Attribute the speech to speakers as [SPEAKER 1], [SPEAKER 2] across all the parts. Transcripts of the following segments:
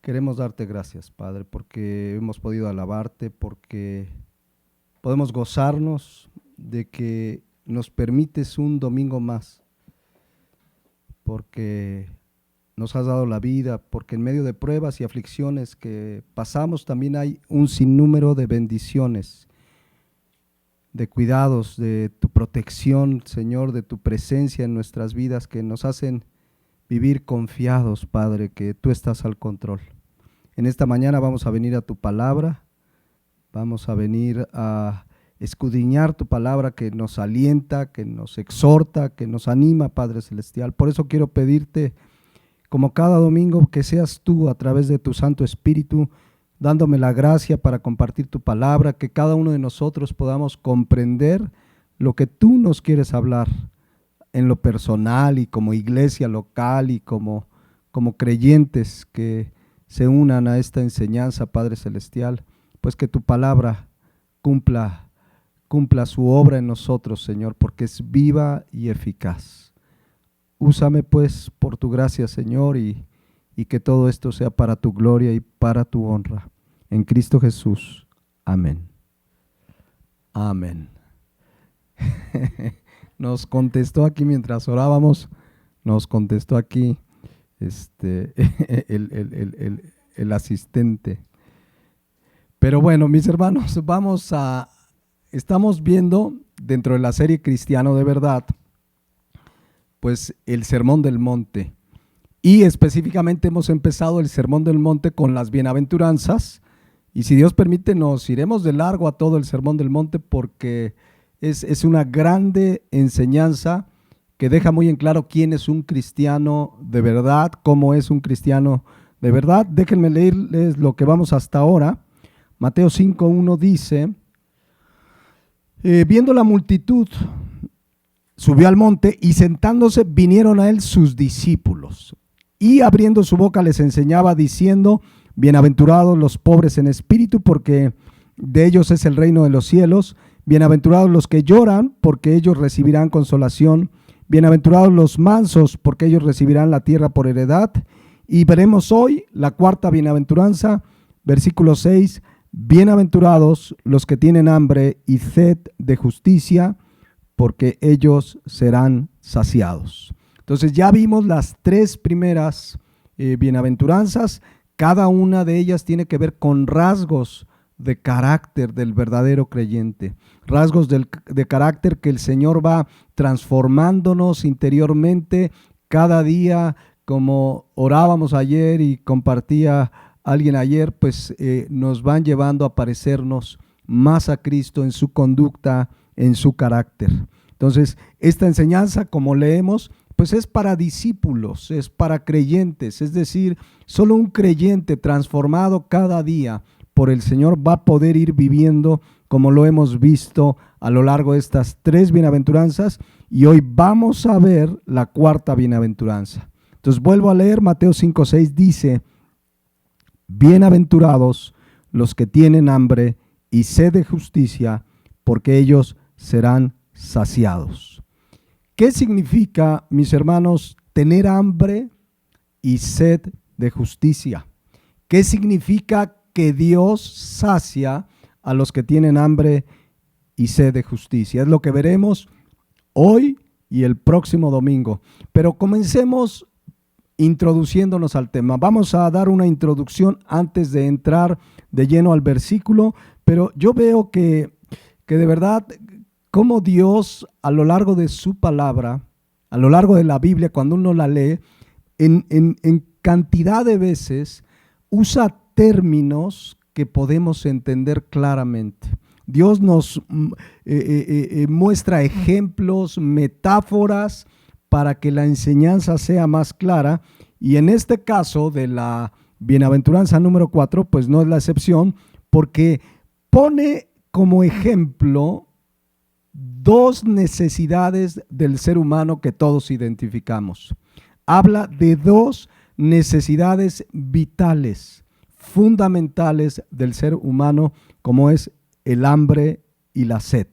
[SPEAKER 1] Queremos darte gracias, Padre, porque hemos podido alabarte, porque podemos gozarnos de que nos permites un domingo más, porque nos has dado la vida, porque en medio de pruebas y aflicciones que pasamos también hay un sinnúmero de bendiciones, de cuidados, de tu protección, Señor, de tu presencia en nuestras vidas que nos hacen vivir confiados, Padre, que tú estás al control. En esta mañana vamos a venir a tu palabra, vamos a venir a escudriñar tu palabra que nos alienta, que nos exhorta, que nos anima, Padre Celestial. Por eso quiero pedirte, como cada domingo, que seas tú a través de tu Santo Espíritu, dándome la gracia para compartir tu palabra, que cada uno de nosotros podamos comprender lo que tú nos quieres hablar en lo personal y como iglesia local y como creyentes que se unan a esta enseñanza, Padre Celestial, pues que tu palabra cumpla su obra en nosotros, Señor, porque es viva y eficaz. Úsame pues por tu gracia, Señor, y que todo esto sea para tu gloria y para tu honra. En Cristo Jesús. Amén. Amén. Nos contestó aquí mientras orábamos, nos contestó aquí el asistente. Pero bueno, mis hermanos, estamos viendo dentro de la serie Cristiano de Verdad, pues el Sermón del Monte. Y específicamente hemos empezado el Sermón del Monte con las bienaventuranzas. Y si Dios permite, nos iremos de largo a todo el Sermón del Monte porque es una grande enseñanza que deja muy en claro quién es un cristiano de verdad, cómo es un cristiano de verdad. Déjenme leerles lo que vamos hasta ahora. Mateo 5:1 dice, viendo la multitud, subió al monte y sentándose vinieron a él sus discípulos. Y abriendo su boca les enseñaba diciendo, bienaventurados los pobres en espíritu, porque de ellos es el reino de los cielos. Bienaventurados los que lloran, porque ellos recibirán consolación. Bienaventurados los mansos, porque ellos recibirán la tierra por heredad. Y veremos hoy la cuarta bienaventuranza, versículo 6. Bienaventurados los que tienen hambre y sed de justicia, porque ellos serán saciados. Entonces ya vimos las tres primeras bienaventuranzas. Cada una de ellas tiene que ver con rasgos de carácter del verdadero creyente, rasgos de carácter que el Señor va transformándonos interiormente cada día, como orábamos ayer y compartía alguien ayer, pues nos van llevando a parecernos más a Cristo en su conducta, en su carácter. Entonces, esta enseñanza, como leemos, pues es para discípulos, es para creyentes, es decir, solo un creyente transformado cada día por el Señor va a poder ir viviendo como lo hemos visto a lo largo de estas tres bienaventuranzas, y hoy vamos a ver la cuarta bienaventuranza. Entonces vuelvo a leer Mateo 5:6, dice, bienaventurados los que tienen hambre y sed de justicia, porque ellos serán saciados. ¿Qué significa, mis hermanos, tener hambre y sed de justicia? ¿Qué significa que Dios sacia a los que tienen hambre y sed de justicia? Es lo que veremos hoy y el próximo domingo. Pero comencemos introduciéndonos al tema. Vamos a dar una introducción antes de entrar de lleno al versículo, pero yo veo que de verdad, cómo Dios a lo largo de su palabra, a lo largo de la Biblia, cuando uno la lee, en cantidad de veces usa términos que podemos entender claramente. Dios nos muestra ejemplos, metáforas para que la enseñanza sea más clara, y en este caso de la bienaventuranza número 4, pues no es la excepción, porque pone como ejemplo dos necesidades del ser humano que todos identificamos. Habla de dos necesidades vitales, fundamentales del ser humano, como es el hambre y la sed.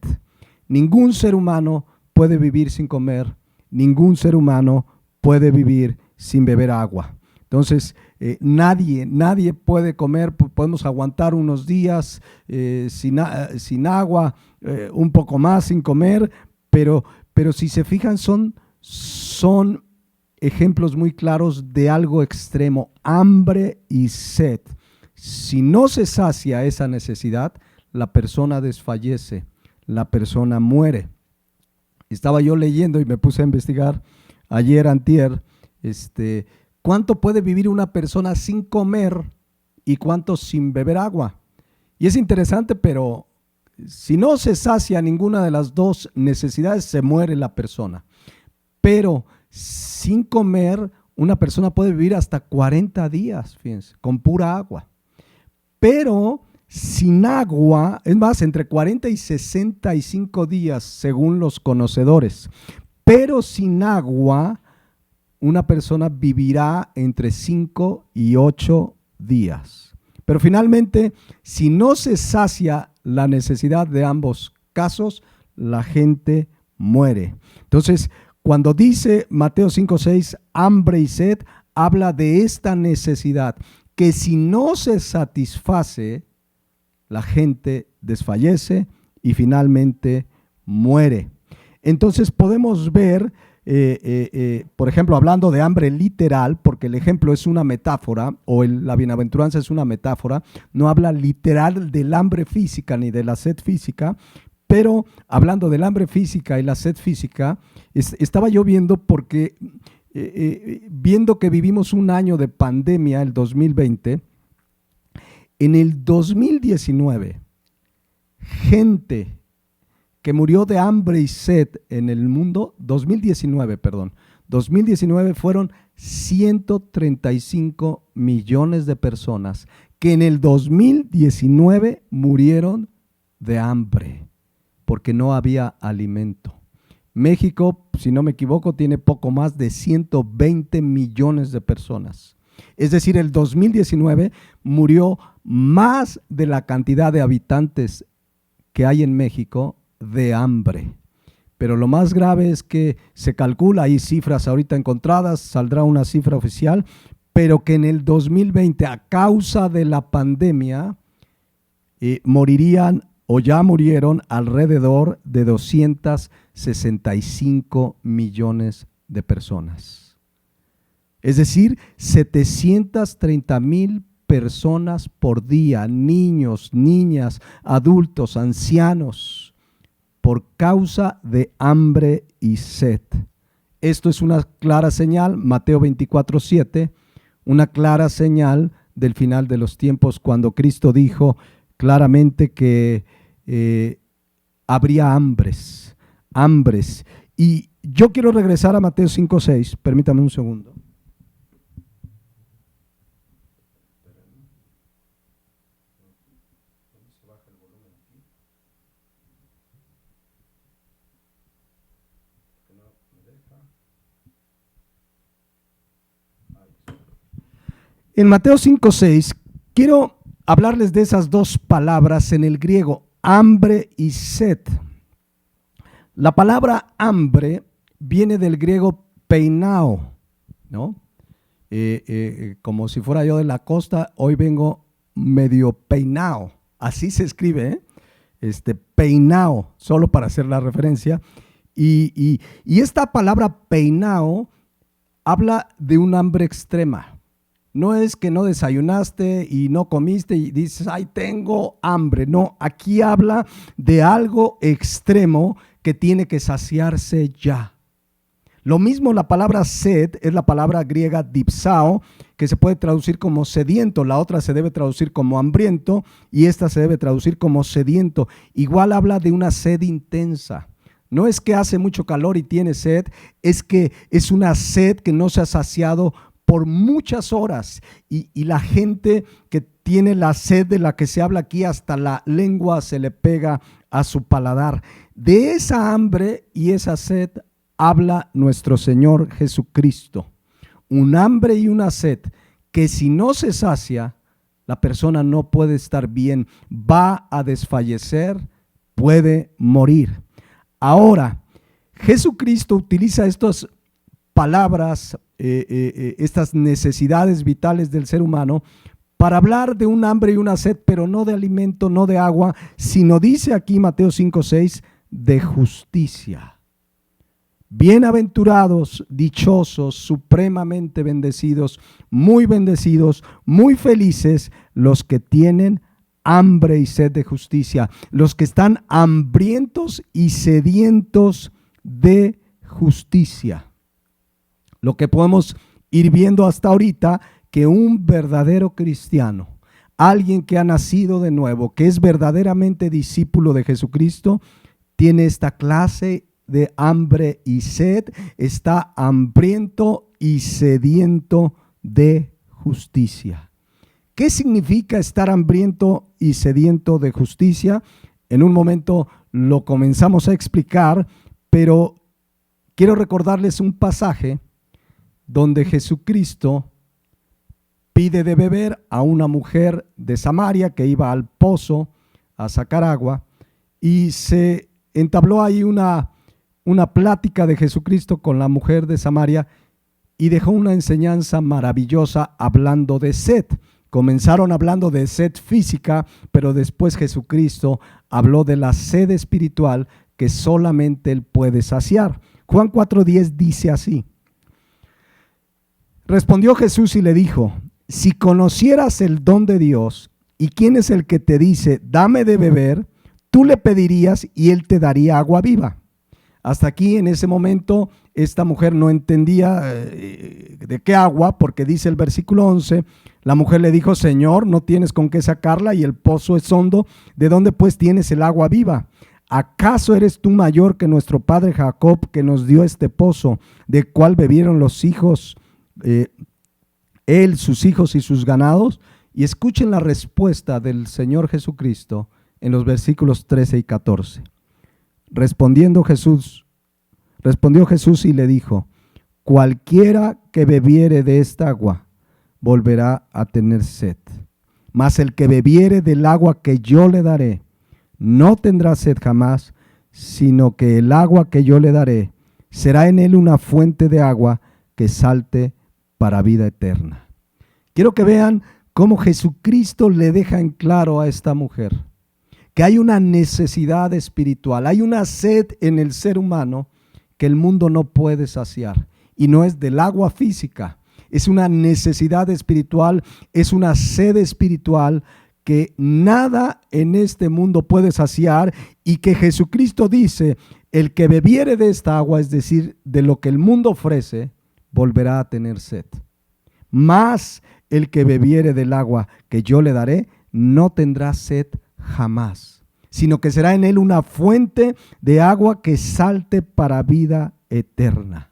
[SPEAKER 1] Ningún ser humano puede vivir sin comer, ningún ser humano puede vivir sin beber agua. Entonces, Nadie puede comer, podemos aguantar unos días sin agua, un poco más sin comer, pero si se fijan son ejemplos muy claros de algo extremo, hambre y sed. Si no se sacia esa necesidad, la persona desfallece, la persona muere. Estaba yo leyendo y me puse a investigar ayer, antier, ¿cuánto puede vivir una persona sin comer y cuánto sin beber agua? Y es interesante, pero si no se sacia ninguna de las dos necesidades, se muere la persona. Pero sin comer, una persona puede vivir hasta 40 días, fíjense, con pura agua. Pero sin agua, es más, entre 40 y 65 días, según los conocedores. Pero sin agua, una persona vivirá entre 5 y 8 días. Pero finalmente, si no se sacia la necesidad de ambos casos, la gente muere. Entonces, cuando dice Mateo 5:6, hambre y sed, habla de esta necesidad, que si no se satisface, la gente desfallece y finalmente muere. Entonces podemos ver, por ejemplo, hablando de hambre literal, porque el ejemplo es una metáfora, o la bienaventuranza es una metáfora, no habla literal del hambre física ni de la sed física, pero hablando del hambre física y la sed física, estaba yo viendo porque, viendo que vivimos un año de pandemia, el 2020, en el 2019, gente que murió de hambre y sed en el mundo, 2019 fueron 135 millones de personas que en el 2019 murieron de hambre porque no había alimento. México, si no me equivoco, tiene poco más de 120 millones de personas. Es decir, el 2019 murió más de la cantidad de habitantes que hay en México de hambre. Pero lo más grave es que se calcula, hay cifras ahorita encontradas, saldrá una cifra oficial, pero que en el 2020, a causa de la pandemia, morirían o ya murieron alrededor de 265 millones de personas. Es decir, 730,000 personas por día, niños, niñas, adultos, ancianos, por causa de hambre y sed. Esto es una clara señal, Mateo 24:7, una clara señal del final de los tiempos, cuando Cristo dijo claramente que habría hambres. Y yo quiero regresar a Mateo 5:6, permítame un segundo. En Mateo 5:6 quiero hablarles de esas dos palabras en el griego, hambre y sed. La palabra hambre viene del griego peinao, ¿no? Como si fuera yo de la costa, hoy vengo medio peinao, así se escribe, peinao, solo para hacer la referencia. Y esta palabra peinao habla de un hambre extrema. No es que no desayunaste y no comiste y dices, ay, tengo hambre. No, aquí habla de algo extremo que tiene que saciarse ya. Lo mismo la palabra sed es la palabra griega dipsao, que se puede traducir como sediento. La otra se debe traducir como hambriento y esta se debe traducir como sediento. Igual habla de una sed intensa. No es que hace mucho calor y tiene sed, es que es una sed que no se ha saciado por muchas horas, y la gente que tiene la sed de la que se habla aquí, hasta la lengua se le pega a su paladar. De esa hambre y esa sed habla nuestro Señor Jesucristo. Un hambre y una sed que si no se sacia, la persona no puede estar bien, va a desfallecer, puede morir. Ahora, Jesucristo utiliza estas palabras estas necesidades vitales del ser humano, para hablar de un hambre y una sed, pero no de alimento, no de agua, sino dice aquí Mateo 5:6, de justicia. Bienaventurados, dichosos, supremamente bendecidos, muy felices los que tienen hambre y sed de justicia, los que están hambrientos y sedientos de justicia. Lo que podemos ir viendo hasta ahorita, que un verdadero cristiano, alguien que ha nacido de nuevo, que es verdaderamente discípulo de Jesucristo, tiene esta clase de hambre y sed, está hambriento y sediento de justicia. ¿Qué significa estar hambriento y sediento de justicia? En un momento lo comenzamos a explicar, pero quiero recordarles un pasaje donde Jesucristo pide de beber a una mujer de Samaria que iba al pozo a sacar agua, y se entabló ahí una plática de Jesucristo con la mujer de Samaria y dejó una enseñanza maravillosa hablando de sed. Comenzaron hablando de sed física, pero después Jesucristo habló de la sed espiritual que solamente Él puede saciar. Juan 4:10 dice así: respondió Jesús y le dijo: si conocieras el don de Dios y quién es el que te dice, dame de beber, tú le pedirías y Él te daría agua viva. Hasta aquí, en ese momento, esta mujer no entendía de qué agua, porque dice el versículo 11, la mujer le dijo: Señor, no tienes con qué sacarla y el pozo es hondo, ¿de dónde pues tienes el agua viva? ¿Acaso eres tú mayor que nuestro padre Jacob, que nos dio este pozo, del cual bebieron los hijos, él, sus hijos y sus ganados? Y escuchen la respuesta del Señor Jesucristo en los versículos 13 y 14. Respondió Jesús y le dijo: cualquiera que bebiere de esta agua volverá a tener sed, mas el que bebiere del agua que yo le daré no tendrá sed jamás, sino que el agua que yo le daré será en él una fuente de agua que salte para vida eterna. Quiero que vean cómo Jesucristo le deja en claro a esta mujer que hay una necesidad espiritual, hay una sed en el ser humano que el mundo no puede saciar, y no es del agua física, es una necesidad espiritual, es una sed espiritual que nada en este mundo puede saciar, y que Jesucristo dice: el que bebiere de esta agua, es decir, de lo que el mundo ofrece, volverá a tener sed. Mas el que bebiere del agua que yo le daré, no tendrá sed jamás, sino que será en él una fuente de agua que salte para vida eterna.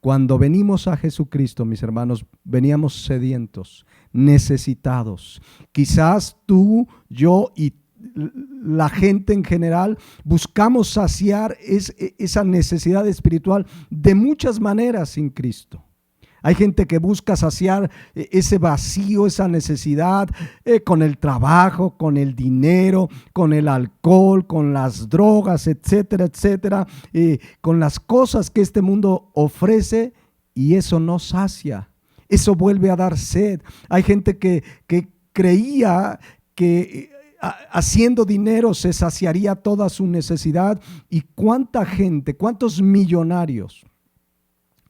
[SPEAKER 1] Cuando venimos a Jesucristo, mis hermanos, veníamos sedientos, necesitados. Quizás tú, yo y la gente en general buscamos saciar esa necesidad espiritual de muchas maneras sin Cristo. Hay gente que busca saciar ese vacío, esa necesidad con el trabajo, con el dinero, con el alcohol, con las drogas, etcétera, etcétera, con las cosas que este mundo ofrece, y eso no sacia, eso vuelve a dar sed. Hay gente que creía que haciendo dinero se saciaría toda su necesidad, y cuánta gente, cuántos millonarios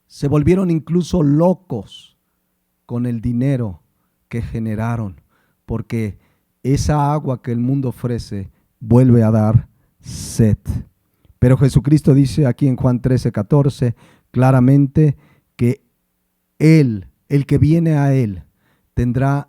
[SPEAKER 1] se volvieron incluso locos con el dinero que generaron, porque esa agua que el mundo ofrece vuelve a dar sed. Pero Jesucristo dice aquí en Juan 13:14 claramente que Él, el que viene a Él, tendrá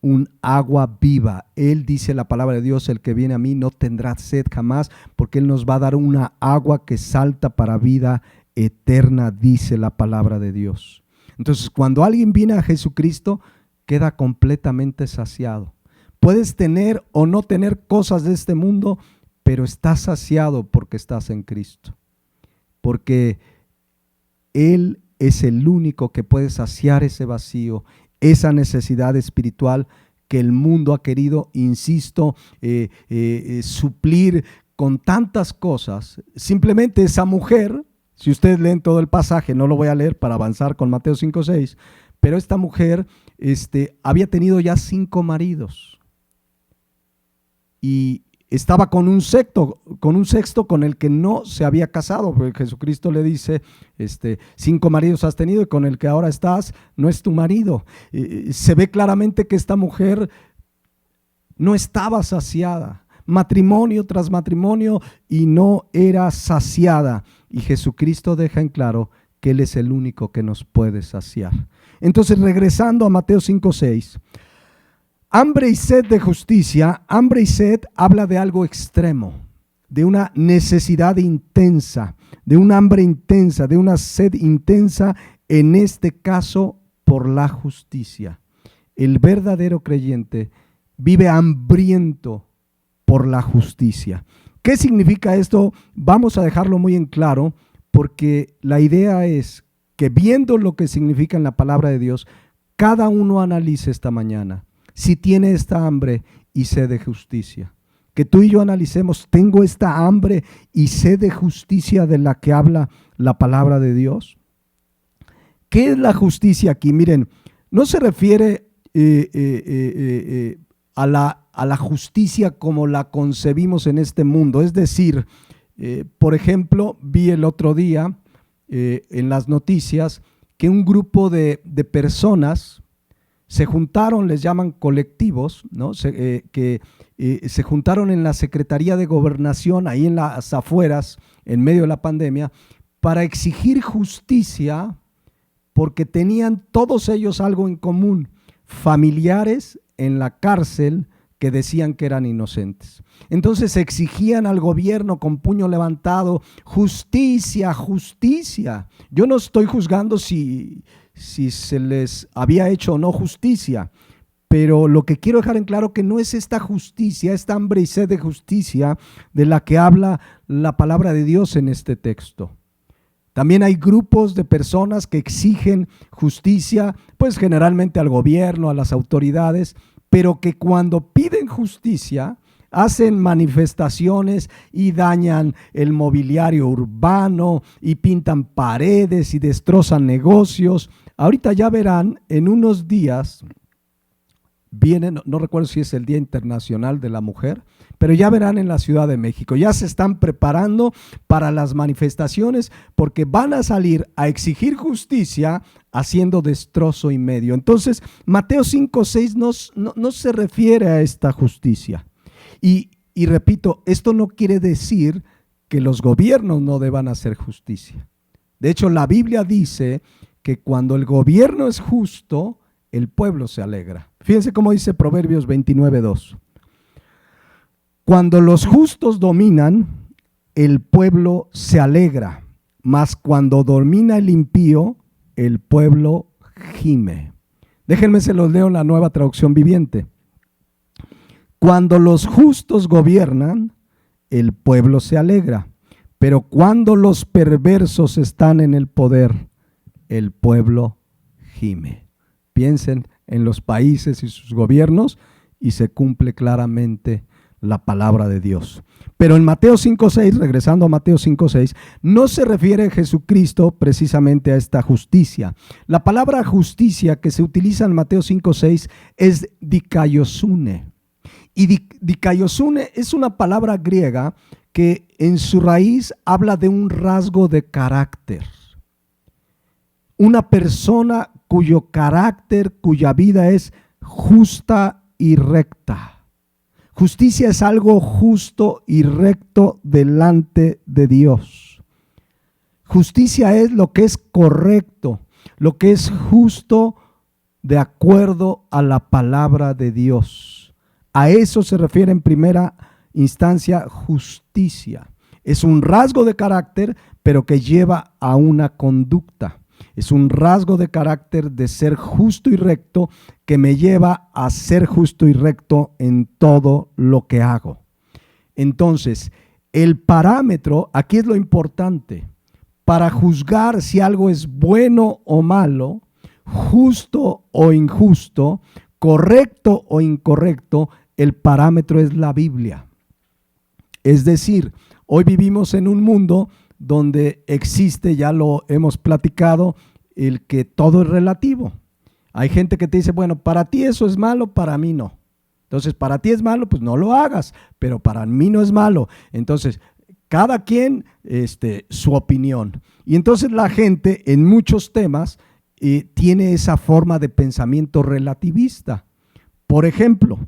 [SPEAKER 1] un agua viva. Él dice la palabra de Dios: el que viene a mí no tendrá sed jamás, porque Él nos va a dar una agua que salta para vida eterna, dice la palabra de Dios. Entonces, cuando alguien viene a Jesucristo, queda completamente saciado. Puedes tener o no tener cosas de este mundo, pero estás saciado porque estás en Cristo. Porque Él es el único que puede saciar ese vacío, esa necesidad espiritual que el mundo ha querido, insisto, suplir con tantas cosas. Simplemente esa mujer Si ustedes leen todo el pasaje, no lo voy a leer para avanzar con Mateo 5:6, pero esta mujer había tenido ya 5 maridos y estaba con un sexto con el que no se había casado, porque Jesucristo le dice, 5 maridos has tenido y con el que ahora estás no es tu marido. Se ve claramente que esta mujer no estaba saciada, matrimonio tras matrimonio, y no era saciada. Y Jesucristo deja en claro que Él es el único que nos puede saciar. Entonces, regresando a Mateo 5:6, hambre y sed de justicia. Hambre y sed habla de algo extremo, de una necesidad intensa, de un hambre intensa, de una sed intensa, en este caso por la justicia. El verdadero creyente vive hambriento por la justicia. ¿Qué significa esto? Vamos a dejarlo muy en claro, porque la idea es que, viendo lo que significa en la palabra de Dios, cada uno analice esta mañana si tiene esta hambre y sed de justicia. Que tú y yo analicemos, ¿tengo esta hambre y sed de justicia de la que habla la palabra de Dios? ¿Qué es la justicia aquí? Miren, no se refiere a la justicia como la concebimos en este mundo. Es decir, por ejemplo, vi el otro día en las noticias que un grupo de personas se juntaron, les llaman colectivos, ¿no? Se juntaron en la Secretaría de Gobernación, ahí en las afueras, en medio de la pandemia, para exigir justicia, porque tenían todos ellos algo en común: familiares en la cárcel que decían que eran inocentes. Entonces exigían al gobierno con puño levantado: justicia, justicia. Yo no estoy juzgando si se les había hecho o no justicia, pero lo que quiero dejar en claro que no es esta justicia, esta hambre y sed de justicia de la que habla la palabra de Dios en este texto. También hay grupos de personas que exigen justicia, pues generalmente al gobierno, a las autoridades, pero que cuando piden justicia hacen manifestaciones y dañan el mobiliario urbano y pintan paredes y destrozan negocios. Ahorita ya verán, en unos días vienen, no recuerdo si es el Día Internacional de la Mujer, pero ya verán en la Ciudad de México, ya se están preparando para las manifestaciones, porque van a salir a exigir justicia haciendo destrozo y medio. Entonces, Mateo 5:6 no se refiere a esta justicia. Y repito, esto no quiere decir que los gobiernos no deban hacer justicia. De hecho, la Biblia dice que cuando el gobierno es justo, el pueblo se alegra. Fíjense cómo dice Proverbios 29:2. Cuando los justos dominan, el pueblo se alegra, mas cuando domina el impío, el pueblo gime. Déjenme se los leo en la Nueva Traducción Viviente. Cuando los justos gobiernan, el pueblo se alegra, pero cuando los perversos están en el poder, el pueblo gime. Piensen en los países y sus gobiernos y se cumple claramente la palabra de Dios. Pero en Mateo 5:6, regresando a Mateo 5:6, no se refiere Jesucristo precisamente a esta justicia. La palabra justicia que se utiliza en Mateo 5:6 es dikaiosune. Y dikaiosune es una palabra griega que en su raíz habla de un rasgo de carácter. Una persona cuyo carácter, cuya vida es justa y recta. Justicia es algo justo y recto delante de Dios. Justicia es lo que es correcto, lo que es justo de acuerdo a la palabra de Dios. A eso se refiere en primera instancia justicia. Es un rasgo de carácter, pero que lleva a una conducta. Es un rasgo de carácter de ser justo y recto que me lleva a ser justo y recto en todo lo que hago. Entonces, el parámetro, aquí es lo importante, para juzgar si algo es bueno o malo, justo o injusto, correcto o incorrecto, el parámetro es la Biblia. Es decir, hoy vivimos en un mundo donde existe, ya lo hemos platicado, el que todo es relativo. Hay gente que te dice, bueno, para ti eso es malo, para mí no. Entonces, para ti es malo, pues no lo hagas, pero para mí no es malo. Entonces, cada quien su opinión. Y entonces la gente en muchos temas tiene esa forma de pensamiento relativista. Por ejemplo,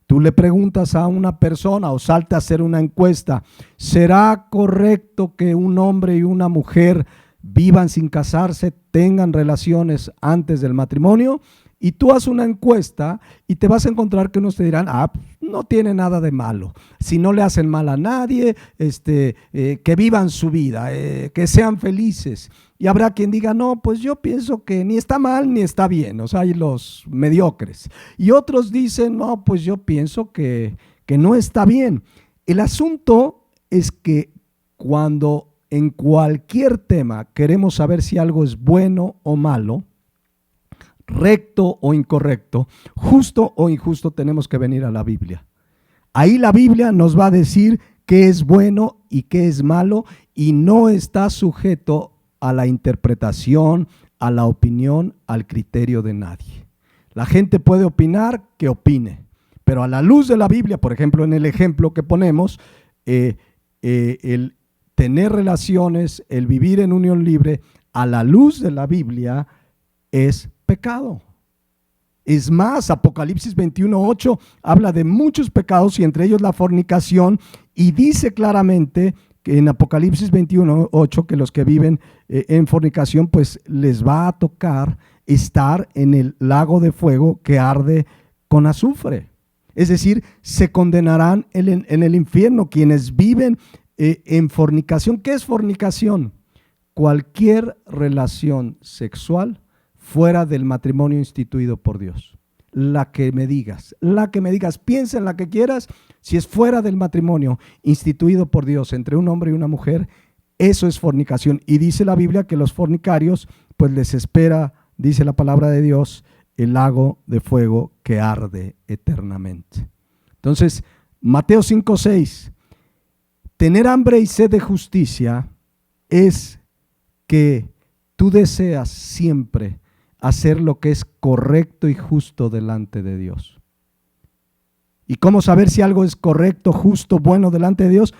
[SPEAKER 1] tú le preguntas a una persona o salta a hacer una encuesta, ¿será correcto que un hombre y una mujer vivan sin casarse, tengan relaciones antes del matrimonio? Y tú haces una encuesta y te vas a encontrar que unos te dirán, no tiene nada de malo. Si no le hacen mal a nadie, que vivan su vida, que sean felices. Y habrá quien diga, no, pues yo pienso que ni está mal ni está bien. O sea, hay los mediocres. Y otros dicen, no, pues yo pienso que no está bien. El asunto es que cuando en cualquier tema queremos saber si algo es bueno o malo, recto o incorrecto, justo o injusto, tenemos que venir a la Biblia. Ahí la Biblia nos va a decir qué es bueno y qué es malo y no está sujeto a la interpretación, a la opinión, al criterio de nadie. La gente puede opinar, que opine, pero a la luz de la Biblia, por ejemplo, en el ejemplo que ponemos, el tener relaciones, el vivir en unión libre, a la luz de la Biblia es pecado. Es más, Apocalipsis 21:8 habla de muchos pecados y entre ellos la fornicación, y dice claramente que en Apocalipsis 21:8 que los que viven en fornicación pues les va a tocar estar en el lago de fuego que arde con azufre. Es decir, se condenarán en el infierno quienes viven en fornicación. ¿Qué es fornicación? Cualquier relación sexual fuera del matrimonio instituido por Dios. La que me digas, piensa en la que quieras, si es fuera del matrimonio instituido por Dios entre un hombre y una mujer, eso es fornicación. Y dice la Biblia que los fornicarios, pues les espera, dice la palabra de Dios, el lago de fuego que arde eternamente. Entonces, Mateo 5:6, tener hambre y sed de justicia es que tú deseas siempre hacer lo que es correcto y justo delante de Dios. ¿Y cómo saber si algo es correcto, justo, bueno delante de Dios?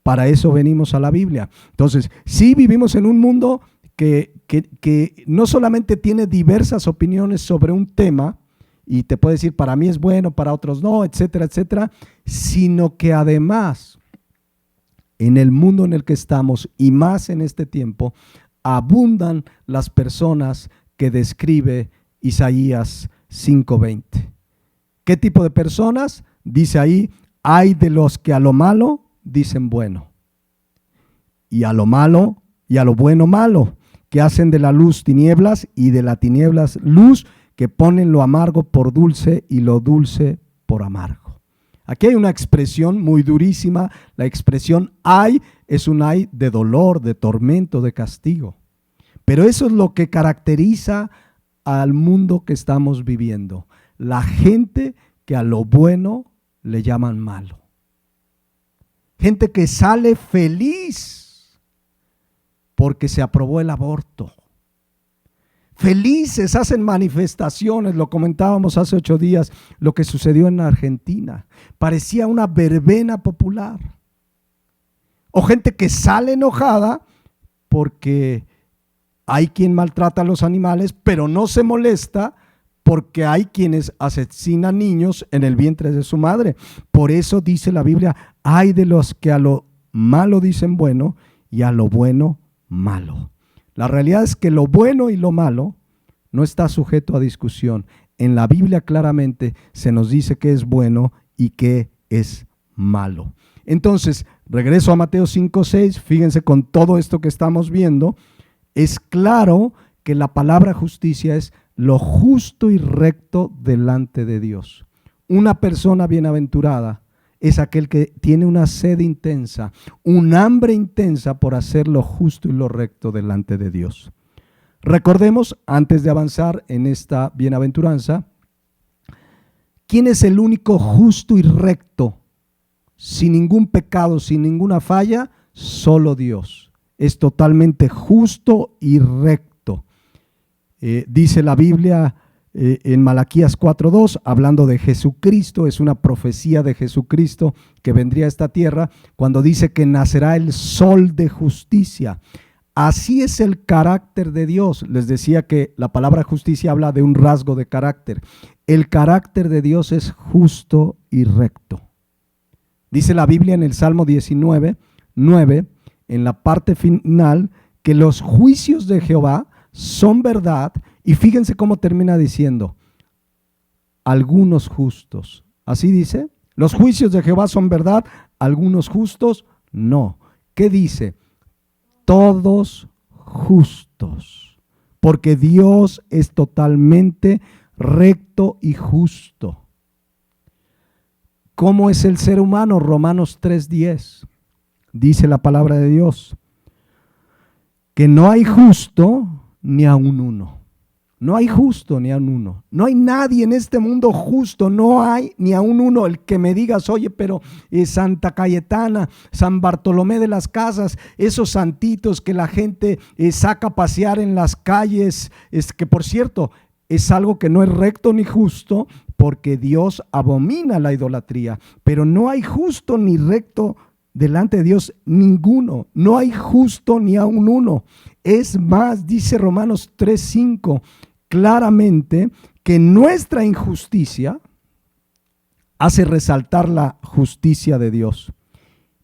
[SPEAKER 1] Para eso venimos a la Biblia. Entonces, sí vivimos en un mundo que no solamente tiene diversas opiniones sobre un tema, y te puede decir, para mí es bueno, para otros no, etcétera, etcétera, sino que además, en el mundo en el que estamos, y más en este tiempo, abundan las personas que describe Isaías 5:20. ¿Qué tipo de personas? Dice ahí, hay de los que a lo malo dicen bueno, y a lo malo y a lo bueno malo, que hacen de la luz tinieblas y de la tinieblas luz, que ponen lo amargo por dulce y lo dulce por amargo. Aquí hay una expresión muy durísima. La expresión ay es un ay de dolor, de tormento, de castigo. Pero eso es lo que caracteriza al mundo que estamos viviendo. La gente que a lo bueno le llaman malo. Gente que sale feliz porque se aprobó el aborto. Felices, hacen manifestaciones, lo comentábamos hace 8 días, lo que sucedió en Argentina. Parecía una verbena popular. O gente que sale enojada porque hay quien maltrata a los animales, pero no se molesta porque hay quienes asesinan niños en el vientre de su madre. Por eso dice la Biblia, hay de los que a lo malo dicen bueno y a lo bueno malo. La realidad es que lo bueno y lo malo no está sujeto a discusión. En la Biblia claramente se nos dice qué es bueno y qué es malo. Entonces, regreso a Mateo 5:6, fíjense con todo esto que estamos viendo, es claro que la palabra justicia es lo justo y recto delante de Dios. Una persona bienaventurada es aquel que tiene una sed intensa, un hambre intensa por hacer lo justo y lo recto delante de Dios. Recordemos, antes de avanzar en esta bienaventuranza, ¿quién es el único justo y recto, sin ningún pecado, sin ninguna falla? Solo Dios. es totalmente justo y recto. Dice la Biblia en Malaquías 4:2, hablando de Jesucristo, es una profecía de Jesucristo que vendría a esta tierra, cuando dice que nacerá el sol de justicia. Así es el carácter de Dios. Les decía que la palabra justicia habla de un rasgo de carácter. El carácter de Dios es justo y recto. Dice la Biblia en el Salmo 19:9, en la parte final, que los juicios de Jehová son verdad. Y fíjense cómo termina diciendo, algunos justos. Así dice, los juicios de Jehová son verdad, algunos justos no. ¿Qué dice? Todos justos, porque Dios es totalmente recto y justo. ¿Cómo es el ser humano? Romanos 3:10, dice la palabra de Dios, que no hay justo ni aun uno. No hay justo ni aun uno. No hay nadie en este mundo justo, no hay ni aun uno. El que me digas, oye, pero Santa Cayetana, San Bartolomé de las Casas, esos santitos que la gente saca a pasear en las calles, que por cierto, es algo que no es recto ni justo, porque Dios abomina la idolatría. Pero no hay justo ni recto delante de Dios ninguno. No hay justo ni aun uno. Es más, dice Romanos 3:5 claramente que nuestra injusticia hace resaltar la justicia de Dios.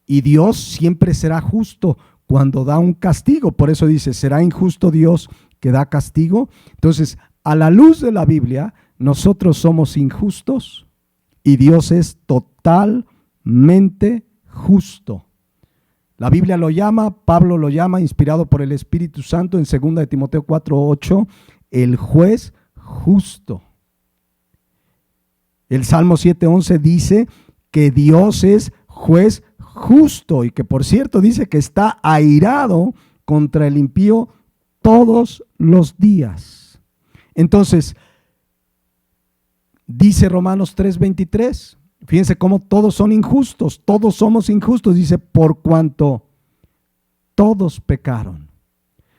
[SPEAKER 1] Y Dios siempre será justo cuando da un castigo. Por eso dice, ¿será injusto Dios que da castigo? Entonces, a la luz de la Biblia, nosotros somos injustos y Dios es totalmente justo. La Biblia lo llama, Pablo lo llama, inspirado por el Espíritu Santo en 2 de Timoteo 4:8, el juez justo. El Salmo 7:11 dice que Dios es juez justo y que por cierto dice que está airado contra el impío todos los días. Entonces, dice Romanos 3:23, fíjense cómo todos son injustos, todos somos injustos, dice, por cuanto todos pecaron.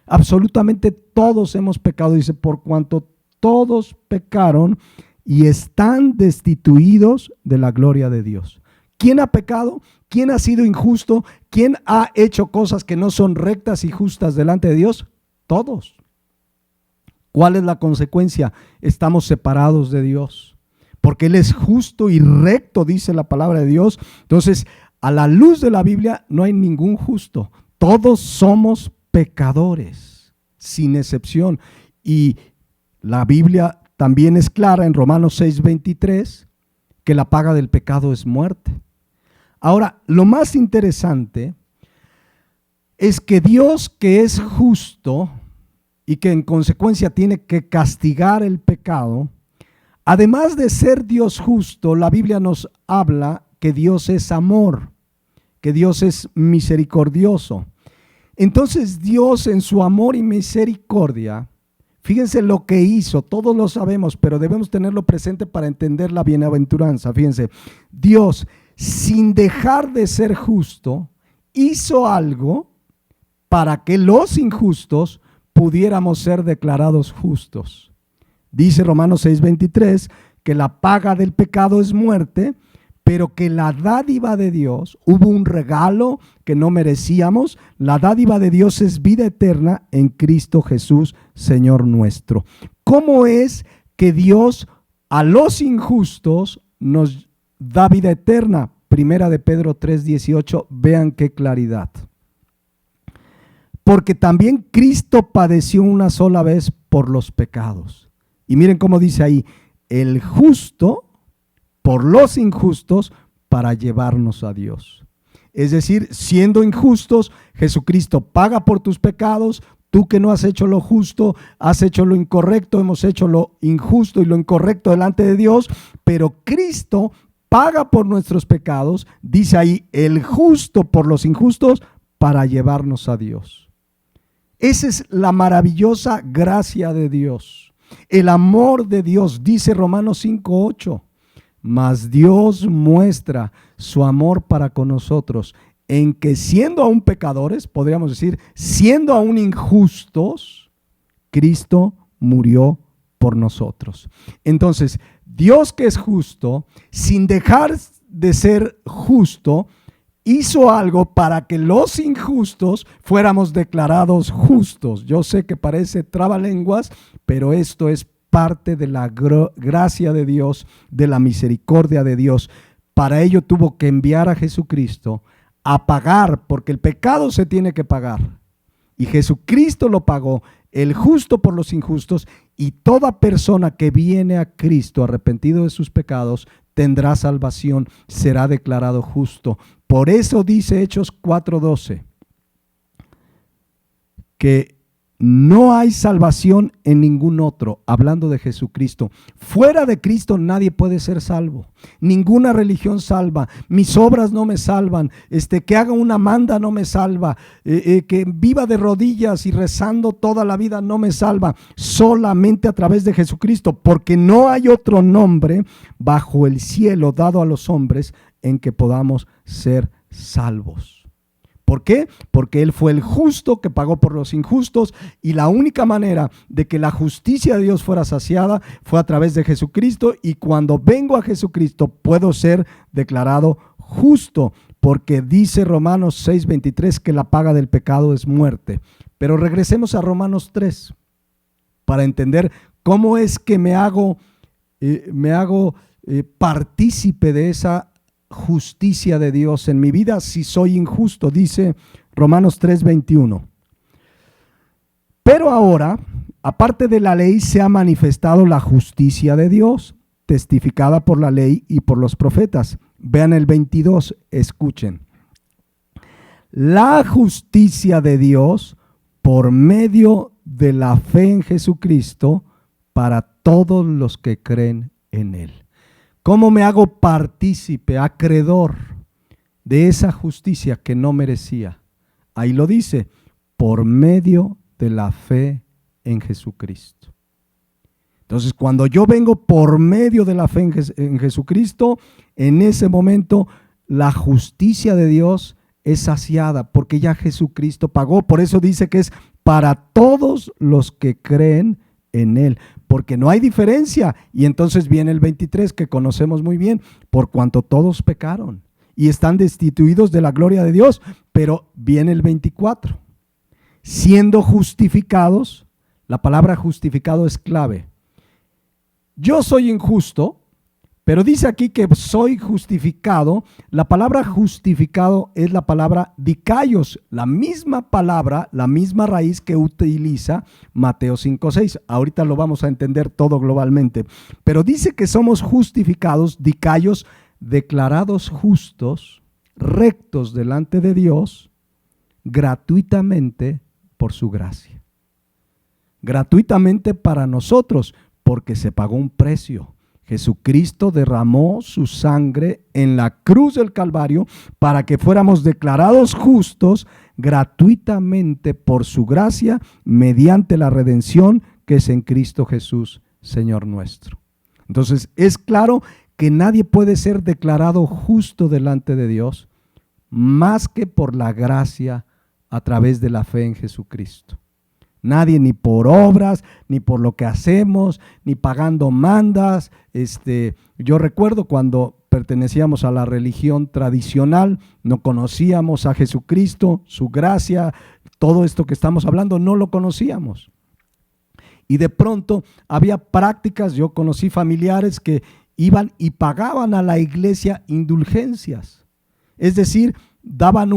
[SPEAKER 1] Absolutamente todos hemos pecado, dice, por cuanto todos pecaron y están destituidos de la gloria de Dios. ¿Quién ha pecado? ¿Quién ha sido injusto? ¿Quién ha hecho cosas que no son rectas y justas delante de Dios? Todos. ¿Cuál es la consecuencia? Estamos separados de Dios, porque Él es justo y recto, dice la palabra de Dios. Entonces, a la luz de la Biblia no hay ningún justo. Todos somos pecadores, sin excepción. Y la Biblia también es clara en Romanos 6:23, que la paga del pecado es muerte. Ahora, lo más interesante es que Dios, que es justo y que en consecuencia tiene que castigar el pecado, además de ser Dios justo, la Biblia nos habla que Dios es amor, que Dios es misericordioso. Entonces Dios, en su amor y misericordia, fíjense lo que hizo, todos lo sabemos, pero debemos tenerlo presente para entender la bienaventuranza. Fíjense, Dios, sin dejar de ser justo, hizo algo para que los injustos pudiéramos ser declarados justos. Dice Romanos 6:23 que la paga del pecado es muerte, pero que la dádiva de Dios, hubo un regalo que no merecíamos, la dádiva de Dios es vida eterna en Cristo Jesús, Señor nuestro. ¿Cómo es que Dios a los injustos nos da vida eterna? Primera de Pedro 3:18, vean qué claridad. Porque también Cristo padeció una sola vez por los pecados. Y miren cómo dice ahí, el justo por los injustos para llevarnos a Dios. Es decir, siendo injustos, Jesucristo paga por tus pecados. Tú que no has hecho lo justo, has hecho lo incorrecto, hemos hecho lo injusto y lo incorrecto delante de Dios, pero Cristo paga por nuestros pecados, dice ahí, el justo por los injustos para llevarnos a Dios. Esa es la maravillosa gracia de Dios, el amor de Dios, dice Romanos 5:8. Mas Dios muestra su amor para con nosotros en que siendo aún pecadores, podríamos decir, siendo aún injustos, Cristo murió por nosotros. Entonces, Dios, que es justo, sin dejar de ser justo, hizo algo para que los injustos fuéramos declarados justos. Yo sé que parece trabalenguas, pero esto es parte de la gracia de Dios, de la misericordia de Dios. Para ello tuvo que enviar a Jesucristo a pagar, porque el pecado se tiene que pagar. Y Jesucristo lo pagó, el justo por los injustos, y toda persona que viene a Cristo arrepentido de sus pecados tendrá salvación, será declarado justo. Por eso dice Hechos 4:12 que no hay salvación en ningún otro, hablando de Jesucristo. Fuera de Cristo nadie puede ser salvo. Ninguna religión salva. Mis obras no me salvan. Que haga una manda no me salva. Que viva de rodillas y rezando toda la vida no me salva. Solamente a través de Jesucristo, porque no hay otro nombre bajo el cielo dado a los hombres en que podamos ser salvos. ¿Por qué? Porque Él fue el justo que pagó por los injustos, y la única manera de que la justicia de Dios fuera saciada fue a través de Jesucristo, y cuando vengo a Jesucristo puedo ser declarado justo, porque dice Romanos 6:23 que la paga del pecado es muerte. Pero regresemos a Romanos 3 para entender cómo es que me hago partícipe de esa justicia de Dios en mi vida si soy injusto. Dice Romanos 3:21. Pero ahora, aparte de la ley, se ha manifestado la justicia de Dios, testificada por la ley y por los profetas. Vean el 22, escuchen. La justicia de Dios por medio de la fe en Jesucristo para todos los que creen en Él. ¿Cómo me hago partícipe, acreedor de esa justicia que no merecía? Ahí lo dice, por medio de la fe en Jesucristo. Entonces, cuando yo vengo por medio de la fe en Jesucristo, en ese momento la justicia de Dios es saciada, porque ya Jesucristo pagó. Por eso dice que es para todos los que creen en Él, porque no hay diferencia. Y entonces viene el 23 que conocemos muy bien, por cuanto todos pecaron y están destituidos de la gloria de Dios. Pero viene el 24, siendo justificados. La palabra justificado es clave. Yo soy injusto, pero dice aquí que soy justificado. La palabra justificado es la palabra dikaios, la misma palabra, la misma raíz que utiliza Mateo 5:6. Ahorita lo vamos a entender todo globalmente. Pero dice que somos justificados, dikaios, declarados justos, rectos delante de Dios, gratuitamente por su gracia. Gratuitamente para nosotros, porque se pagó un precio. Jesucristo derramó su sangre en la cruz del Calvario para que fuéramos declarados justos gratuitamente por su gracia mediante la redención que es en Cristo Jesús, Señor nuestro. Entonces es claro que nadie puede ser declarado justo delante de Dios más que por la gracia a través de la fe en Jesucristo. Nadie, ni por obras, ni por lo que hacemos, ni pagando mandas. Yo recuerdo cuando pertenecíamos a la religión tradicional, no conocíamos a Jesucristo, su gracia, todo esto que estamos hablando, no lo conocíamos. Y de pronto había prácticas, yo conocí familiares que iban y pagaban a la iglesia indulgencias. Es decir, daban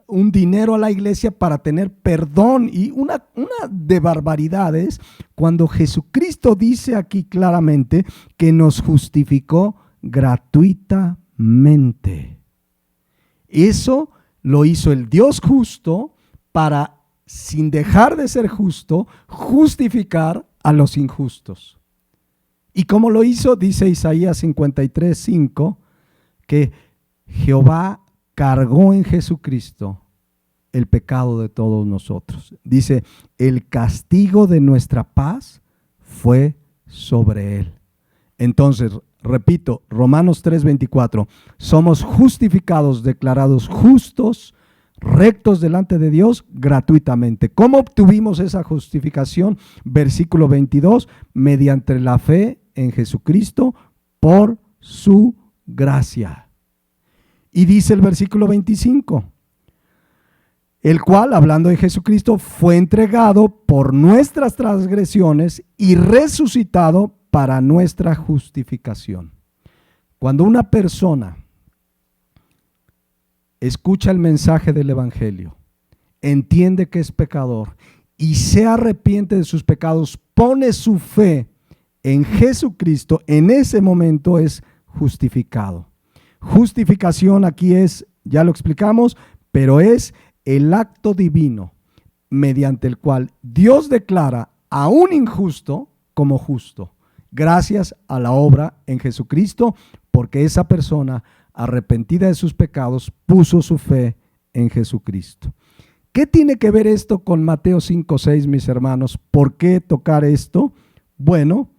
[SPEAKER 1] un dinero a la iglesia para tener perdón, y una de barbaridades, cuando Jesucristo dice aquí claramente que nos justificó gratuitamente. Eso lo hizo el Dios justo para, sin dejar de ser justo, justificar a los injustos. ¿Y cómo lo hizo? Dice Isaías 53:5 que Jehová cargó en Jesucristo el pecado de todos nosotros. Dice, el castigo de nuestra paz fue sobre él. Entonces, repito, Romanos 3:24, somos justificados, declarados justos, rectos delante de Dios gratuitamente. ¿Cómo obtuvimos esa justificación? Versículo 22, mediante la fe en Jesucristo por su gracia. Y dice el versículo 25, el cual, hablando de Jesucristo, fue entregado por nuestras transgresiones y resucitado para nuestra justificación. Cuando una persona escucha el mensaje del Evangelio, entiende que es pecador y se arrepiente de sus pecados, pone su fe en Jesucristo, en ese momento es justificado. Justificación aquí es, ya lo explicamos, pero es el acto divino mediante el cual Dios declara a un injusto como justo, gracias a la obra en Jesucristo, porque esa persona arrepentida de sus pecados puso su fe en Jesucristo. ¿Qué tiene que ver esto con Mateo 5:6, mis hermanos? ¿Por qué tocar esto? Bueno,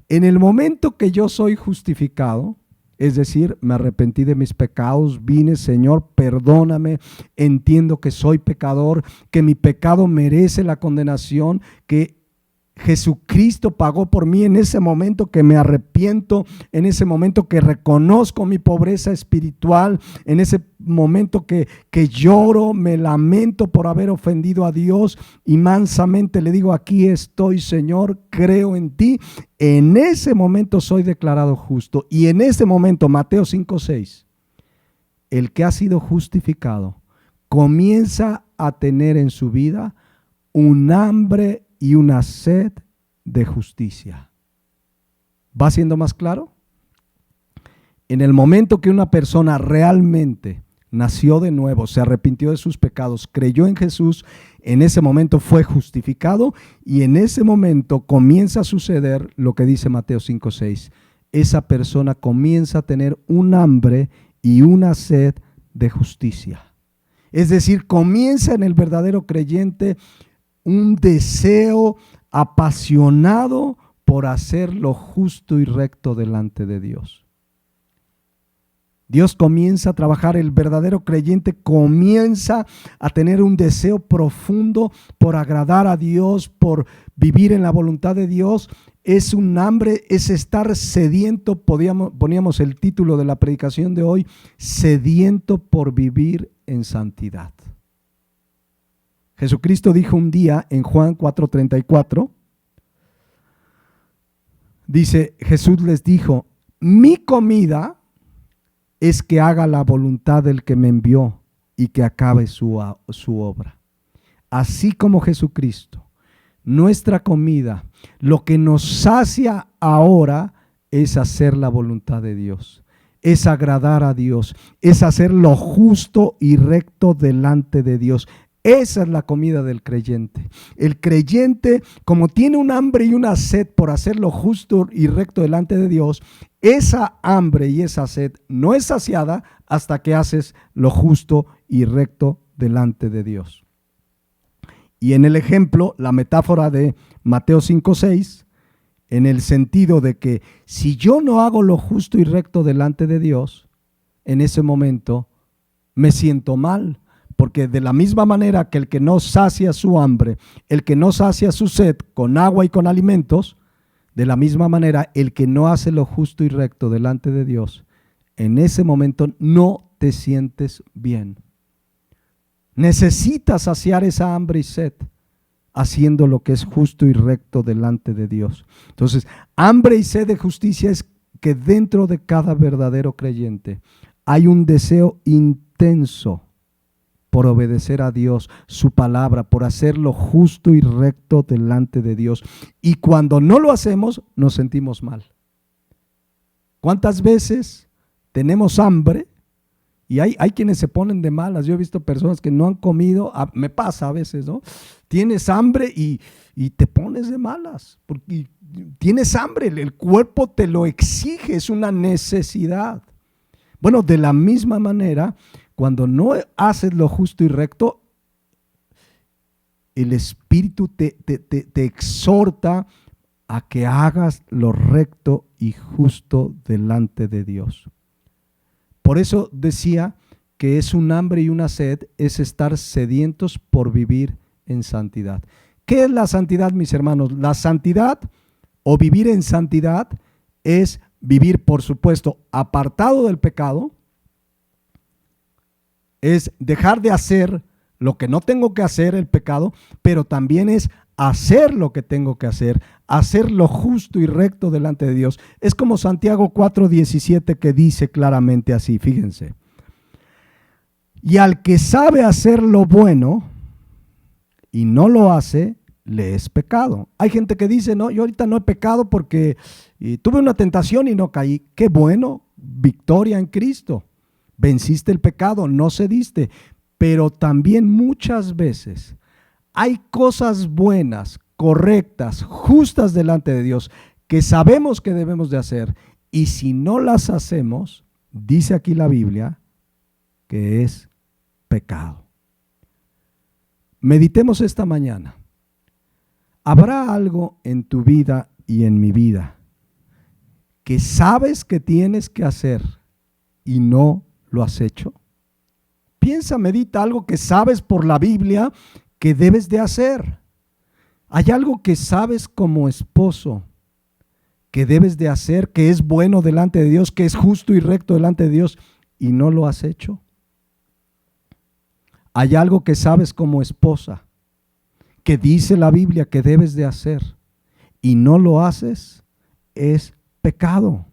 [SPEAKER 1] en el momento que yo soy justificado, es decir, me arrepentí de mis pecados, vine, Señor, perdóname, entiendo que soy pecador, que mi pecado merece la condenación, que Jesucristo pagó por mí en ese momento que me arrepiento, en ese momento que reconozco mi pobreza espiritual, en ese momento que lloro, me lamento por haber ofendido a Dios y mansamente le digo, aquí estoy, Señor, creo en ti. En ese momento soy declarado justo y en ese momento, Mateo 5:6, el que ha sido justificado comienza a tener en su vida un hambre y una sed de justicia. ¿Va siendo más claro? En el momento que una persona realmente nació de nuevo, se arrepintió de sus pecados, creyó en Jesús, en ese momento fue justificado y en ese momento comienza a suceder lo que dice Mateo 5:6. Esa persona comienza a tener un hambre y una sed de justicia. Es decir, comienza en el verdadero creyente un deseo apasionado por hacer lo justo y recto delante de Dios. Dios comienza a trabajar, el verdadero creyente comienza a tener un deseo profundo por agradar a Dios, por vivir en la voluntad de Dios. Es un hambre, es estar sediento, poníamos el título de la predicación de hoy, sediento por vivir en santidad. Jesucristo dijo un día en Juan 4:34, dice, Jesús les dijo, mi comida es que haga la voluntad del que me envió y que acabe su obra. Así como Jesucristo, nuestra comida, lo que nos sacia ahora es hacer la voluntad de Dios, es agradar a Dios, es hacer lo justo y recto delante de Dios. Esa es la comida del creyente. El creyente, como tiene un hambre y una sed por hacer lo justo y recto delante de Dios, esa hambre y esa sed no es saciada hasta que haces lo justo y recto delante de Dios. Y en el ejemplo, la metáfora de Mateo 5:6, en el sentido de que si yo no hago lo justo y recto delante de Dios, en ese momento me siento mal. Porque de la misma manera que el que no sacia su hambre, el que no sacia su sed con agua y con alimentos, de la misma manera el que no hace lo justo y recto delante de Dios, en ese momento no te sientes bien. Necesitas saciar esa hambre y sed haciendo lo que es justo y recto delante de Dios. Entonces, hambre y sed de justicia es que dentro de cada verdadero creyente hay un deseo intenso por obedecer a Dios, su palabra, por hacer lo justo y recto delante de Dios. Y cuando no lo hacemos, nos sentimos mal. ¿Cuántas veces tenemos hambre? Y hay quienes se ponen de malas. Yo he visto personas que no han comido, me pasa a veces, ¿no? Tienes hambre y te pones de malas, porque tienes hambre, el cuerpo te lo exige, es una necesidad. Bueno, de la misma manera, cuando no haces lo justo y recto, el Espíritu te exhorta a que hagas lo recto y justo delante de Dios. Por eso decía que es un hambre y una sed, es estar sedientos por vivir en santidad. ¿Qué es la santidad, mis hermanos? La santidad o vivir en santidad es vivir, por supuesto, apartado del pecado, es dejar de hacer lo que no tengo que hacer, el pecado, pero también es hacer lo que tengo que hacer lo justo y recto delante de Dios. Es como Santiago 4:17 que dice claramente así, fíjense. Y al que sabe hacer lo bueno y no lo hace, le es pecado. Hay gente que dice, no, yo ahorita no he pecado porque tuve una tentación y no caí. Qué bueno, victoria en Cristo. Venciste el pecado, no cediste. Pero también muchas veces hay cosas buenas, correctas, justas delante de Dios que sabemos que debemos de hacer. Y si no las hacemos, dice aquí la Biblia, que es pecado. Meditemos esta mañana. ¿Habrá algo en tu vida y en mi vida que sabes que tienes que hacer y no lo has hecho? Piensa, medita algo que sabes por la Biblia que debes de hacer. ¿Hay algo que sabes como esposo que debes de hacer, que es bueno delante de Dios, que es justo y recto delante de Dios y no lo has hecho? ¿Hay algo que sabes como esposa que dice la Biblia que debes de hacer y no lo haces? Es pecado.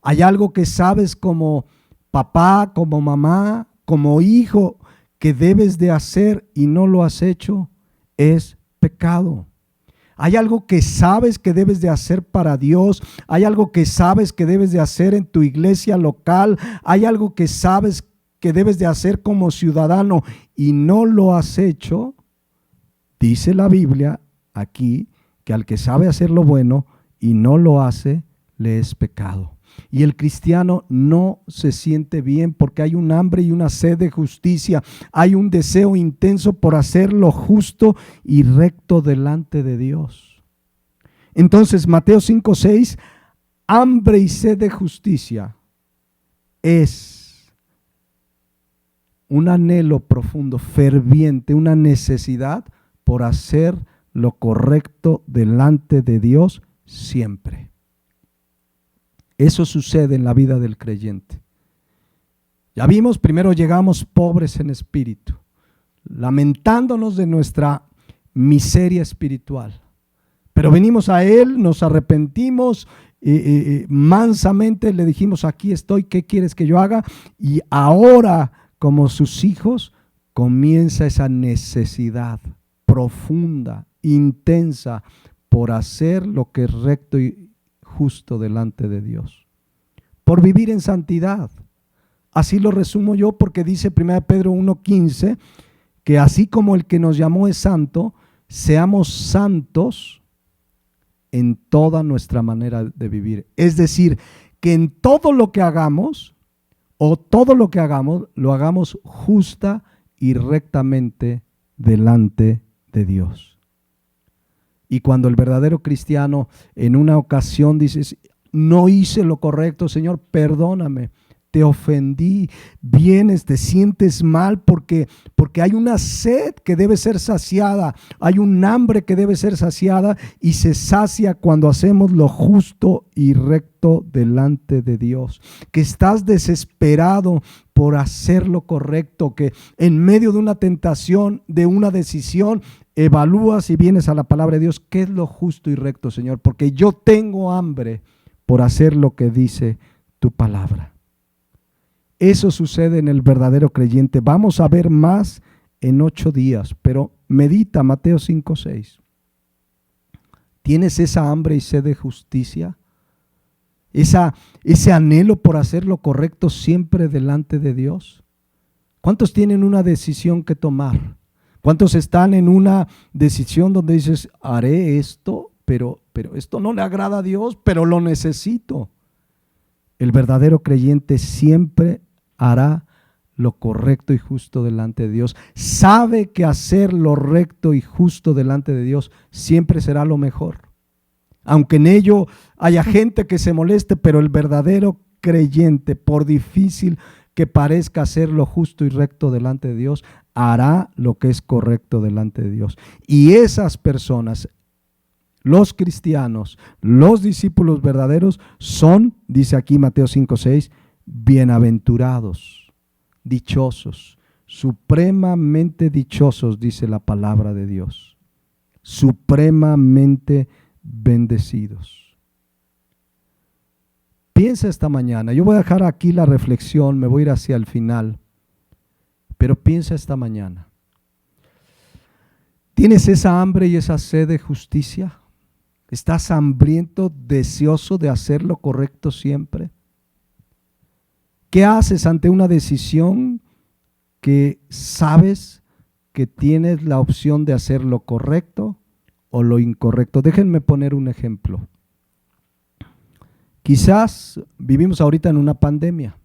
[SPEAKER 1] ¿Hay algo que sabes como papá, como mamá, como hijo que debes de hacer y no lo has hecho? Es pecado. Hay algo que sabes que debes de hacer para Dios, hay algo que sabes que debes de hacer en tu iglesia local, hay algo que sabes que debes de hacer como ciudadano y no lo has hecho. Dice la Biblia aquí que al que sabe hacer lo bueno y no lo hace, le es pecado. Y el cristiano no se siente bien porque hay un hambre y una sed de justicia, hay un deseo intenso por hacer lo justo y recto delante de Dios. Entonces, Mateo 5:6, hambre y sed de justicia es un anhelo profundo, ferviente, una necesidad por hacer lo correcto delante de Dios siempre. Eso sucede en la vida del creyente. Ya vimos, primero llegamos pobres en espíritu, lamentándonos de nuestra miseria espiritual. Pero venimos a Él, nos arrepentimos, mansamente le dijimos, aquí estoy, ¿qué quieres que yo haga? Y ahora, como sus hijos, comienza esa necesidad profunda, intensa, por hacer lo que es recto y justo delante de Dios, por vivir en santidad. Así lo resumo yo, porque dice 1 Pedro 1:15 que así como el que nos llamó es santo, seamos santos en toda nuestra manera de vivir. Es decir, que en todo lo que hagamos o todo lo que hagamos, lo hagamos justa y rectamente delante de Dios. Y cuando el verdadero cristiano en una ocasión dice, no hice lo correcto, Señor, perdóname, te ofendí, vienes, te sientes mal porque hay una sed que debe ser saciada, hay un hambre que debe ser saciada y se sacia cuando hacemos lo justo y recto delante de Dios. Que estás desesperado por hacer lo correcto, que en medio de una tentación, de una decisión, evalúas y vienes a la palabra de Dios, ¿qué es lo justo y recto, Señor? Porque yo tengo hambre por hacer lo que dice tu palabra. Eso sucede en el verdadero creyente. Vamos a ver más en 8 días, pero medita Mateo 5:6. ¿Tienes esa hambre y sed de justicia? Ese anhelo por hacer lo correcto siempre delante de Dios. ¿Cuántos tienen una decisión que tomar? ¿Cuántos están en una decisión donde dices, haré esto, pero esto no le agrada a Dios, pero lo necesito? El verdadero creyente siempre hará lo correcto y justo delante de Dios. Sabe que hacer lo recto y justo delante de Dios siempre será lo mejor. Aunque en ello haya gente que se moleste, pero el verdadero creyente, por difícil que parezca hacer lo justo y recto delante de Dios, hará lo que es correcto delante de Dios. Y esas personas, los cristianos, los discípulos verdaderos, son, dice aquí Mateo 5:6, bienaventurados, dichosos, supremamente dichosos, dice la palabra de Dios, supremamente bendecidos. Piensa esta mañana, yo voy a dejar aquí la reflexión, me voy a ir hacia el final, pero piensa esta mañana. ¿Tienes esa hambre y esa sed de justicia? ¿Estás hambriento, deseoso de hacer lo correcto siempre? ¿Qué haces ante una decisión que sabes que tienes la opción de hacer lo correcto o lo incorrecto? Déjenme poner un ejemplo. Quizás vivimos ahorita en una pandemia.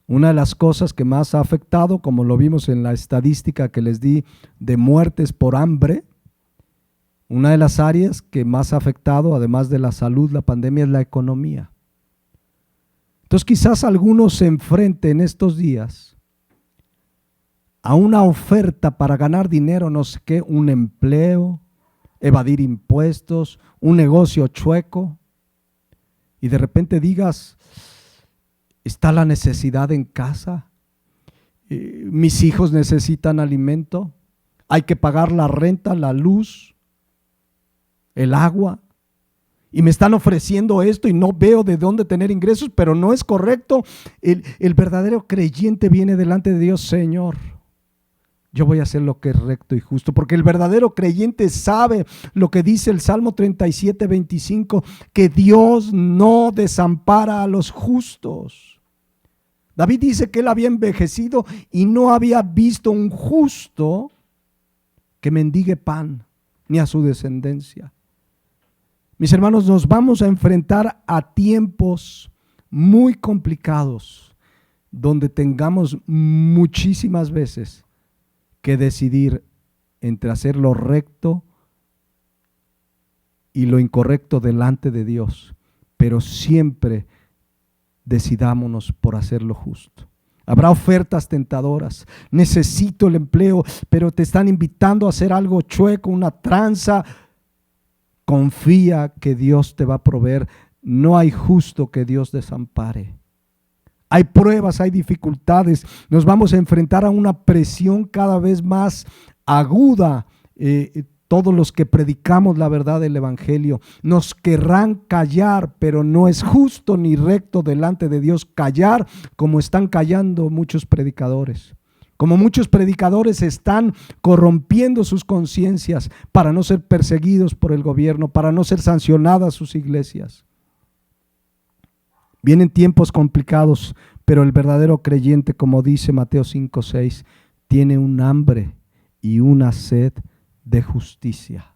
[SPEAKER 1] Una de las cosas que más ha afectado, como lo vimos en la estadística que les di de muertes por hambre, una de las áreas que más ha afectado, además de la salud, la pandemia, es la economía. Entonces quizás algunos se enfrenten estos días a una oferta para ganar dinero, no sé qué, un empleo, evadir impuestos, un negocio chueco, y de repente digas, ¿está la necesidad en casa? ¿Mis hijos necesitan alimento? ¿Hay que pagar la renta, la luz, el agua? Y me están ofreciendo esto y no veo de dónde tener ingresos, pero no es correcto. El verdadero creyente viene delante de Dios, Señor, yo voy a hacer lo que es recto y justo, porque el verdadero creyente sabe lo que dice el Salmo 37:25, que Dios no desampara a los justos. David dice que él había envejecido y no había visto un justo que mendigue pan, ni a su descendencia. Mis hermanos, nos vamos a enfrentar a tiempos muy complicados, donde tengamos muchísimas veces que decidir entre hacer lo recto y lo incorrecto delante de Dios, pero siempre decidámonos por hacer lo justo. Habrá ofertas tentadoras, necesito el empleo, pero te están invitando a hacer algo chueco, una tranza. Confía que Dios te va a proveer, no hay justo que Dios desampare. Hay pruebas, hay dificultades, nos vamos a enfrentar a una presión cada vez más aguda. Todos los que predicamos la verdad del Evangelio nos querrán callar, pero no es justo ni recto delante de Dios callar como están callando muchos predicadores. Como muchos predicadores están corrompiendo sus conciencias para no ser perseguidos por el gobierno, para no ser sancionadas sus iglesias. Vienen tiempos complicados, pero el verdadero creyente, como dice Mateo 5:6, tiene un hambre y una sed de justicia.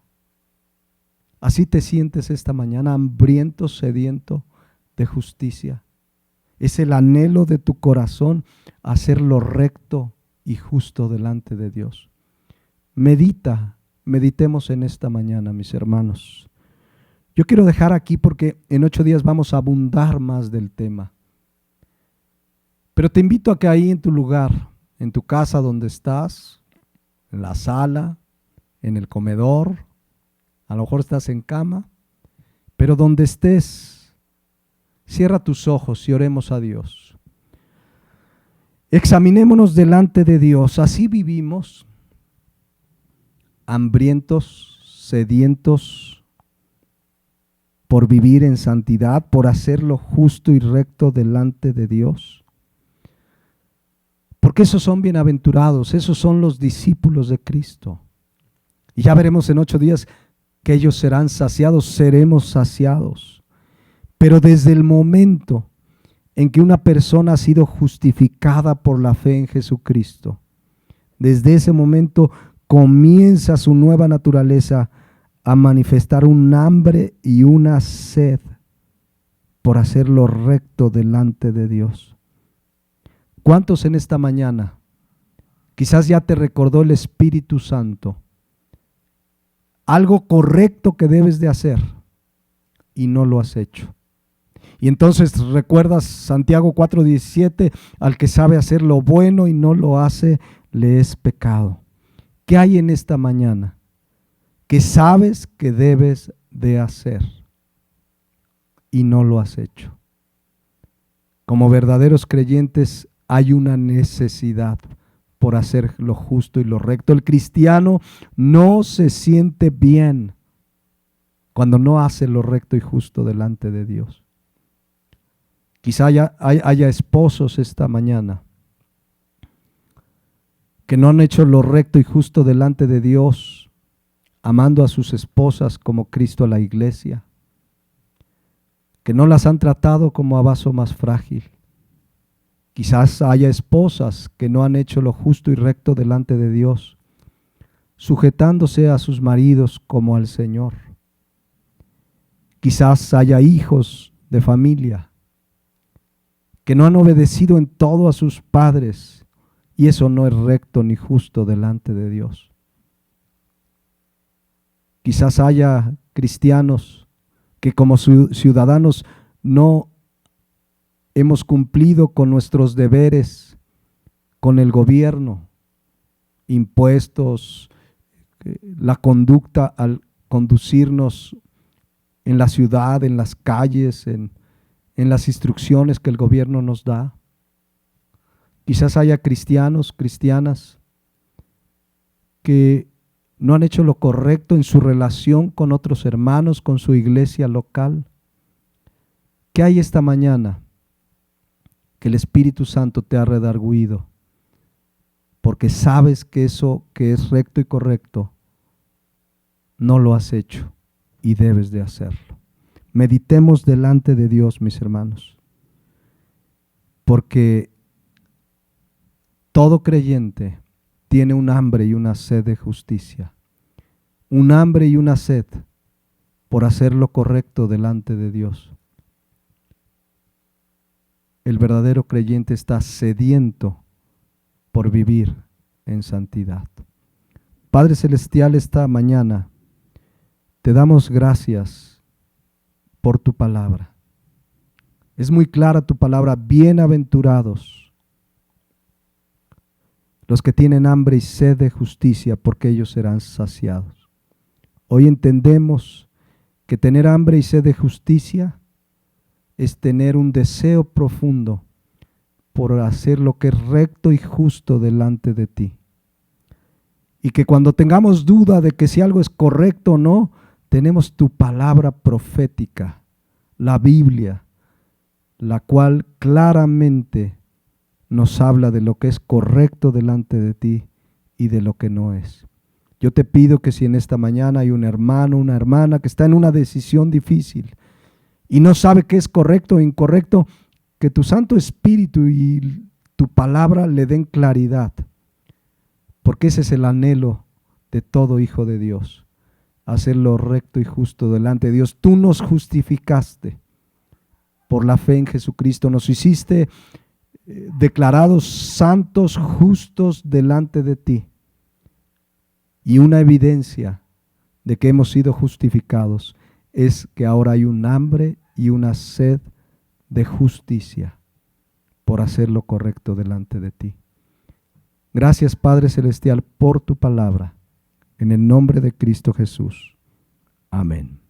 [SPEAKER 1] Así te sientes esta mañana, hambriento, sediento de justicia. Es el anhelo de tu corazón hacer lo recto y justo delante de Dios. Meditemos en esta mañana, mis hermanos. Yo quiero dejar aquí porque en 8 días vamos a abundar más del tema. Pero te invito a que ahí en tu lugar, en tu casa donde estás, en la sala, en el comedor, a lo mejor estás en cama, pero donde estés, cierra tus ojos y oremos a Dios. Examinémonos delante de Dios. Así vivimos, hambrientos, sedientos, por vivir en santidad, por hacer lo justo y recto delante de Dios. Porque esos son bienaventurados, esos son los discípulos de Cristo. Y ya veremos en 8 días que ellos serán saciados, seremos saciados. Pero desde el momento en que una persona ha sido justificada por la fe en Jesucristo, desde ese momento comienza su nueva naturaleza a manifestar un hambre y una sed por hacer lo recto delante de Dios. ¿Cuántos en esta mañana quizás ya te recordó el Espíritu Santo algo correcto que debes de hacer? y no lo has hecho. Y entonces recuerdas Santiago 4:17, al que sabe hacer lo bueno y no lo hace, le es pecado. ¿Qué hay en esta mañana que sabes que debes de hacer y no lo has hecho? Como verdaderos creyentes hay una necesidad por hacer lo justo y lo recto. El cristiano no se siente bien cuando no hace lo recto y justo delante de Dios. Quizá haya esposos esta mañana que no han hecho lo recto y justo delante de Dios, amando a sus esposas como Cristo a la iglesia, que no las han tratado como a vaso más frágil. Quizás haya esposas que no han hecho lo justo y recto delante de Dios, sujetándose a sus maridos como al Señor. Quizás haya hijos de familia que no han obedecido en todo a sus padres, y eso no es recto ni justo delante de Dios. Quizás haya cristianos que como ciudadanos no hemos cumplido con nuestros deberes, con el gobierno, impuestos, la conducta al conducirnos en la ciudad, en las calles, en las instrucciones que el gobierno nos da. Quizás haya cristianos, cristianas que no han hecho lo correcto en su relación con otros hermanos, con su iglesia local. ¿Qué hay esta mañana? Que el Espíritu Santo te ha redarguido, porque sabes que eso que es recto y correcto no lo has hecho y debes de hacerlo. Meditemos delante de Dios, mis hermanos, porque todo creyente tiene un hambre y una sed de justicia, un hambre y una sed por hacer lo correcto delante de Dios. El verdadero creyente está sediento por vivir en santidad. Padre Celestial, esta mañana te damos gracias por tu palabra. Es muy clara tu palabra: bienaventurados los que tienen hambre y sed de justicia, porque ellos serán saciados. Hoy entendemos que tener hambre y sed de justicia es tener un deseo profundo por hacer lo que es recto y justo delante de ti. Y que cuando tengamos duda de que si algo es correcto o no, tenemos tu palabra profética, la Biblia, la cual claramente nos habla de lo que es correcto delante de ti y de lo que no es. Yo te pido que si en esta mañana hay un hermano, una hermana que está en una decisión difícil y no sabe qué es correcto o incorrecto, que tu Santo Espíritu y tu palabra le den claridad, porque ese es el anhelo de todo hijo de Dios, hacer lo recto y justo delante de Dios. Tú nos justificaste por la fe en Jesucristo, nos hiciste declarados santos, justos delante de ti, y una evidencia de que hemos sido justificados es que ahora hay un hambre y una sed de justicia por hacer lo correcto delante de ti. Gracias, Padre Celestial, por tu palabra, en el nombre de Cristo Jesús. Amén.